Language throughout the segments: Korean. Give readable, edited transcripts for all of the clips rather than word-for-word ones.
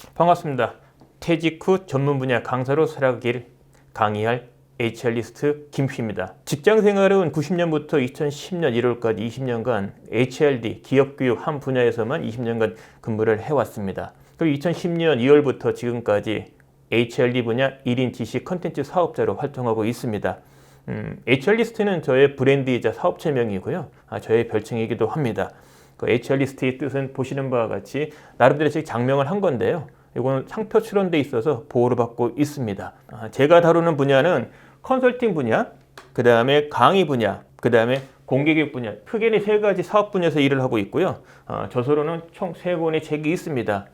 반갑습니다. 퇴직 후 전문 분야 강사로 살아가기를 강의할 HR리스트 김P입니다. 직장 생활은 90년부터 2010년 1월까지 20년간 HRD 기업교육 한 분야에서만 20년간 근무를 해왔습니다. 그리고 2010년 2월부터 지금까지 HRD 분야 1인 지식 컨텐츠 사업자로 활동하고 있습니다. HR리스트는 저의 브랜드이자 사업체명이고요. 저의 별칭이기도 합니다. 그 HR리스트의 뜻은 보시는 바와 같이 나름대로 장명을 한 건데요. 이건 상표 출원돼 있어서 보호를 받고 있습니다. 제가 다루는 분야는 컨설팅 분야, 그 다음에 강의 분야, 그 다음에 공개교육 분야, 크게는 세 가지 사업 분야에서 일을 하고 있고요. 저서로는 총 3권의 책이 있습니다.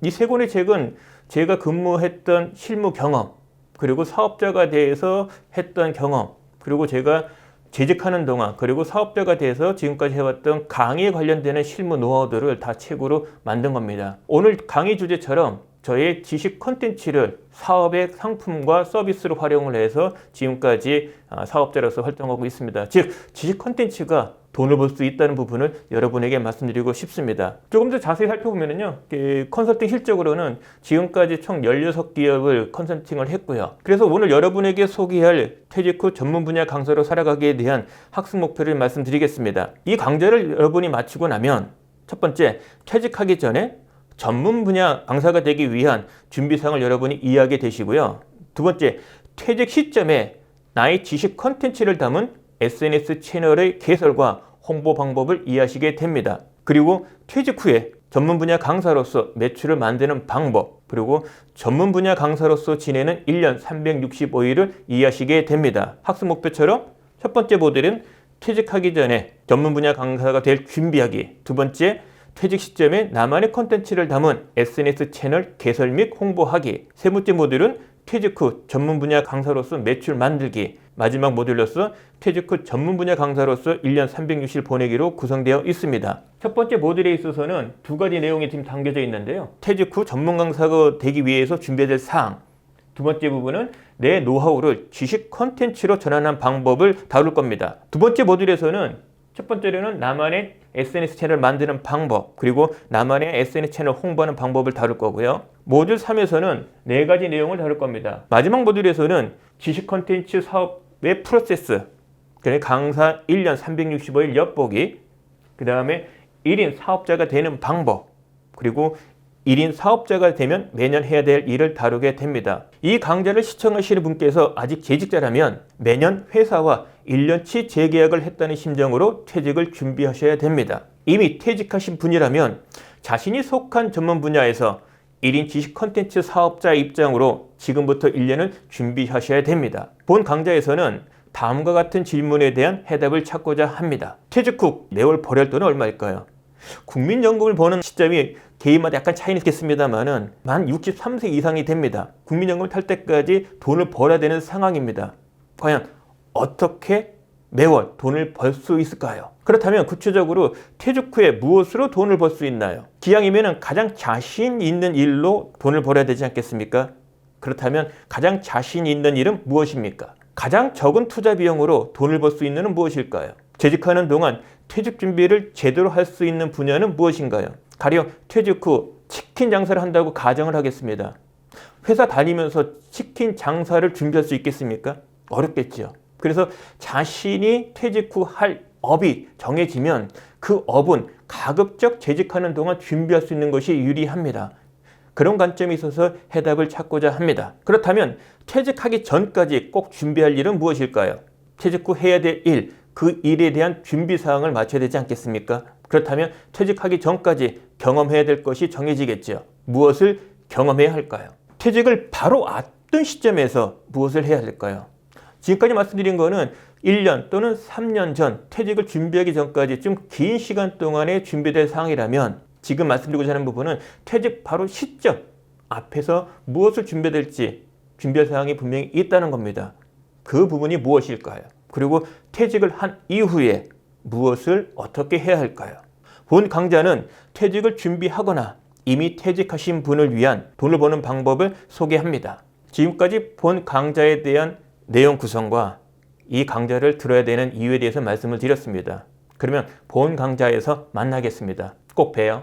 이 3권의 책은 제가 근무했던 실무 경험, 그리고 사업자가 돼서 했던 경험, 그리고 제가 재직하는 동안, 그리고 사업자가 돼서 지금까지 해왔던 강의에 관련되는 실무 노하우들을 다 책으로 만든 겁니다. 오늘 강의 주제처럼 저의 지식 콘텐츠를 사업의 상품과 서비스로 활용을 해서 지금까지 사업자로서 활동하고 있습니다. 즉, 지식 콘텐츠가 돈을 벌 수 있다는 부분을 여러분에게 말씀드리고 싶습니다. 조금 더 자세히 살펴보면요, 컨설팅 실적으로는 지금까지 총 16기업을 컨설팅을 했고요. 그래서 오늘 여러분에게 소개할 퇴직 후 전문 분야 강사로 살아가기에 대한 학습 목표를 말씀드리겠습니다. 이 강좌를 여러분이 마치고 나면 첫 번째, 퇴직하기 전에 전문 분야 강사가 되기 위한 준비사항을 여러분이 이해하게 되시고요. 두 번째, 퇴직 시점에 나의 지식 콘텐츠를 담은 SNS 채널의 개설과 홍보 방법을 이해하시게 됩니다. 그리고 퇴직 후에 전문 분야 강사로서 매출을 만드는 방법, 그리고 전문 분야 강사로서 지내는 1년 365일을 이해하시게 됩니다. 학습 목표처럼 첫 번째 모델은 퇴직하기 전에 전문 분야 강사가 될 준비하기, 두 번째, 퇴직 시점에 나만의 콘텐츠를 담은 SNS 채널 개설 및 홍보하기, 세 번째 모듈은 퇴직 후 전문 분야 강사로서 매출 만들기, 마지막 모듈로서 퇴직 후 전문 분야 강사로서 1년 360일 보내기로 구성되어 있습니다. 첫 번째 모듈에 있어서는 두 가지 내용이 지금 담겨져 있는데요. 퇴직 후 전문 강사가 되기 위해서 준비해야 될 사항, 두 번째 부분은 내 노하우를 지식 콘텐츠로 전환한 방법을 다룰 겁니다. 두 번째 모듈에서는 첫 번째로는 나만의 SNS 채널 만드는 방법, 그리고 나만의 SNS 채널 홍보하는 방법을 다룰 거고요. 모듈 3에서는 4가지 내용을 다룰 겁니다. 마지막 모듈에서는 지식 콘텐츠 사업의 프로세스, 강사 1년 365일 엿보기, 그 다음에 1인 사업자가 되는 방법, 그리고 1인 사업자가 되면 매년 해야 될 일을 다루게 됩니다. 이 강좌를 시청하시는 분께서 아직 재직자라면 매년 회사와 1년치 재계약을 했다는 심정으로 퇴직을 준비하셔야 됩니다. 이미 퇴직하신 분이라면 자신이 속한 전문 분야에서 1인 지식 콘텐츠 사업자 입장으로 지금부터 1년을 준비하셔야 됩니다. 본 강좌에서는 다음과 같은 질문에 대한 해답을 찾고자 합니다. 퇴직 후 매월 벌어야 할 돈은 얼마일까요? 국민연금을 버는 시점이 개인마다 약간 차이는 있겠습니다만은 만 63세 이상이 됩니다. 국민연금을 탈 때까지 돈을 벌어야 되는 상황입니다. 과연 어떻게 매월 돈을 벌 수 있을까요? 그렇다면 구체적으로 퇴직 후에 무엇으로 돈을 벌 수 있나요? 기왕이면 가장 자신 있는 일로 돈을 벌어야 되지 않겠습니까? 그렇다면 가장 자신 있는 일은 무엇입니까? 가장 적은 투자 비용으로 돈을 벌 수 있는 건 무엇일까요? 재직하는 동안 퇴직 준비를 제대로 할 수 있는 분야는 무엇인가요? 가령 퇴직 후 치킨 장사를 한다고 가정을 하겠습니다. 회사 다니면서 치킨 장사를 준비할 수 있겠습니까? 어렵겠죠. 그래서 자신이 퇴직 후 할 업이 정해지면 그 업은 가급적 재직하는 동안 준비할 수 있는 것이 유리합니다. 그런 관점에 있어서 해답을 찾고자 합니다. 그렇다면 퇴직하기 전까지 꼭 준비할 일은 무엇일까요? 퇴직 후 해야 될 일, 그 일에 대한 준비사항을 맞춰야 되지 않겠습니까? 그렇다면 퇴직하기 전까지 경험해야 될 것이 정해지겠죠. 무엇을 경험해야 할까요? 퇴직을 바로 앞둔 시점에서 무엇을 해야 될까요? 지금까지 말씀드린 거는 1년 또는 3년 전 퇴직을 준비하기 전까지 좀 긴 시간 동안에 준비될 사항이라면 지금 말씀드리고자 하는 부분은 퇴직 바로 시점 앞에서 무엇을 준비해야 될지 준비할 사항이 분명히 있다는 겁니다. 그 부분이 무엇일까요? 그리고 퇴직을 한 이후에 무엇을 어떻게 해야 할까요? 본 강좌는 퇴직을 준비하거나 이미 퇴직하신 분을 위한 돈을 버는 방법을 소개합니다. 지금까지 본 강좌에 대한 내용 구성과 이 강좌를 들어야 되는 이유에 대해서 말씀을 드렸습니다. 그러면 본 강좌에서 만나겠습니다. 꼭 봬요.